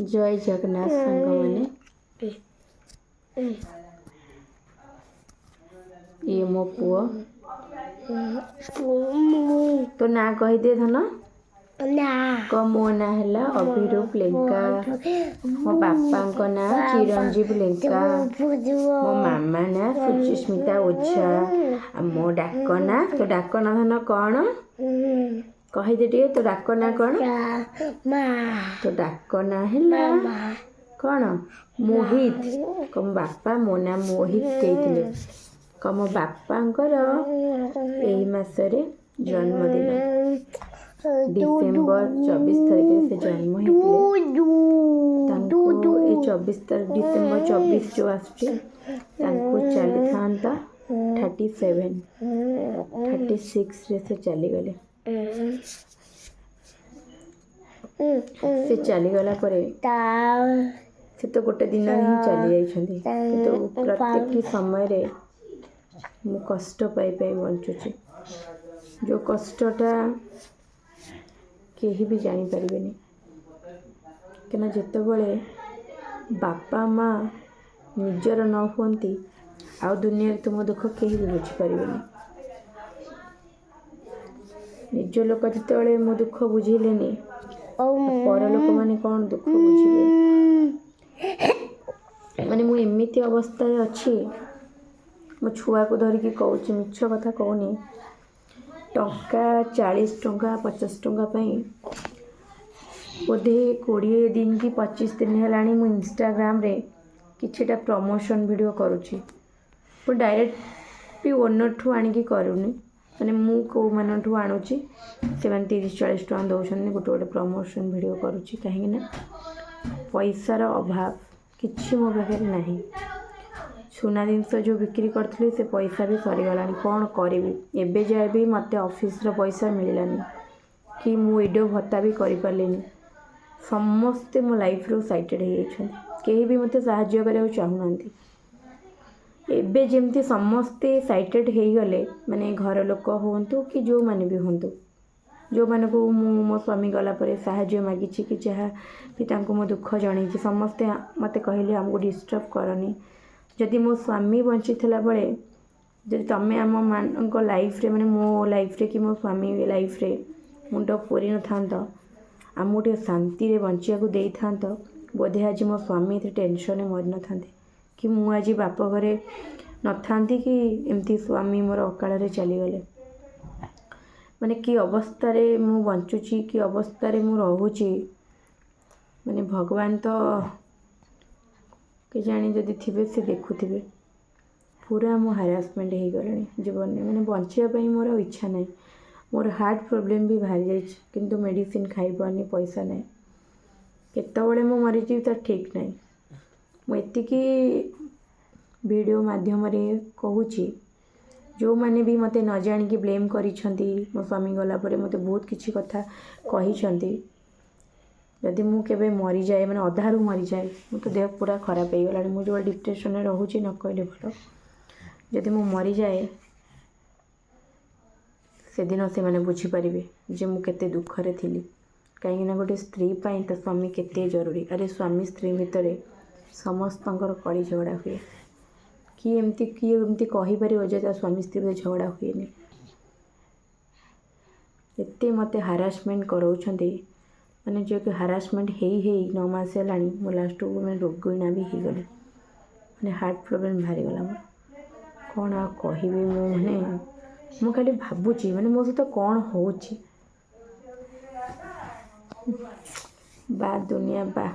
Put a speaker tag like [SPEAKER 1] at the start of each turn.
[SPEAKER 1] जय जगन्नाथ संग मैंने ये मो पुओ तो ना कहीदे धन क मो ना है अभिरूप लेंका मो बापा ना चिरंजीव लेंका मो मामा ना सुचिस्मिता ओझा मो डाक ना तो डाक ना धन कौन कहीदे टे तो डाक ना कौन तो डाक ना है कौन मोहित कम बापा मो ना मोहित कहते कम बापांकर यही मसरे जन्मदिन डिसेम्बर 24 तारिख से जन्म होते 24 तारीख डिसेम्बर 24 जो आसुची चली था 37 36 रे से चली गले से चलीगला से तो गोटे दिन ही चली जाइछंती किंतु प्रत्येक समय रे मु कष्ट पाई पाई बंचुची जो कष्टटा केही भी जानी परिबेनी केना जेतेबेले बापा माँ निजर न होती आ दुनिया तुम दुख केही भी बुझी परिबेनी निज लोक जितेबेले मो दुख बुझिलेनी पर लोक माने कौन दुख बुझे माने मु एमिति अवस्था अच्छी मो छुआ को धरिकी कहूँ मिछ कथा कहूनी टंका 40 टंका 50 टंका बोधे 20 दिन कि 25 दिन है मु इंस्टाग्राम रे किछिटा प्रमोशन वीडियो करुँची तो डायरेक्ट भी ओनर ठू आनिकी करूनी माने मु को मान ठू आणुची से 30-40 टंका दौरान गोटे गोटे प्रमोशन वीडियो करुँची कहीं ना पैसार अभाव किछि मो पाखे नहीं सुना जिनस जो बिक्री करी से पैसा भी सरीगला कौन करी एबे जाए भी मत ऑफिस रो पैसा मिललानी कि मु वीडियो भत्ता भी करि पारलिनी समस्ते मो लाइफ रो साइटेड हो जाइछन केही भी मते सहाय्य करिया चाहुनांती एबे जेमती समस्ते साइटेड हो गले माने घर लोक होंतु कि जो माने भी होंतु जो माने को मो स्वामी गला परे सहाय्य मागी कि जहाँ भी तांको मो दुख जणी समस्ते मते कहले हमको डिस्टर्ब करनी जदि मो स्वामी बंची थिला बेले जदि तमें आम मान लाइफ रे माने मो लाइफ रे कि मो स्वामी लाइफ रे मुंड पूरी न थांत आमको टे शांति रे बंचिया को देई थांत बोधे आज मो स्वामी थे टेंशन में मर न थांते कि मु आज बाप घरे न थांती कि एमती स्वामी मोर अकाल रे चली गले माने कि अवस्था रे मु बंचुची कि अवस्था रे मु रहूची माने भगवान तो के जानी जदि थे से देखुवे पूरा मो हारासमेंट हो गलानी जीवन में मैंने बचापी मोर इच्छा ना मोर हार्ट प्रोब्लेम भी बाहरी जाइए किंतु मेडिसिन खाई पारनी पैसा ना केतबेले मो मरीजी तो ठीक ना मुझे वीडियो माध्यम कहूँ जो मैंने भी मते न जानिकी ब्लेम करिसेंती मो स्वामी गला परे मते बहुत किछि कथा कहिसेंती जदि मु केबे मरी जाए मैंने अधारू मरी जाए मो तो देह पूरा खराब हो गला मु जो डिप्रेशन में रोचे न कहले भल जदि मु मरी जाए से दिन से मैंने बुझीपारे जे मु केते दुखरे थिली कहीं गोटे स्त्री पाई तो स्वामी केते जरूरी अरे स्वामी स्त्री भितर समस्तंकर कड़ी झगड़ा हुए किए एमती कहीपर जे स्वामी स्त्री झगड़ा हुए एते मते हारासमेंट कराउछंती माने जो कि हारासमेंट हो 9 मास है मो लास्ट को मैं रोगिणा भी हो गली मैंने हार्ट प्रोब्लेम बाहरी गला मोर कौन आ कहि मैंने मु खाली भावुची मैंने मो सहित कौन होची बा दुनिया बा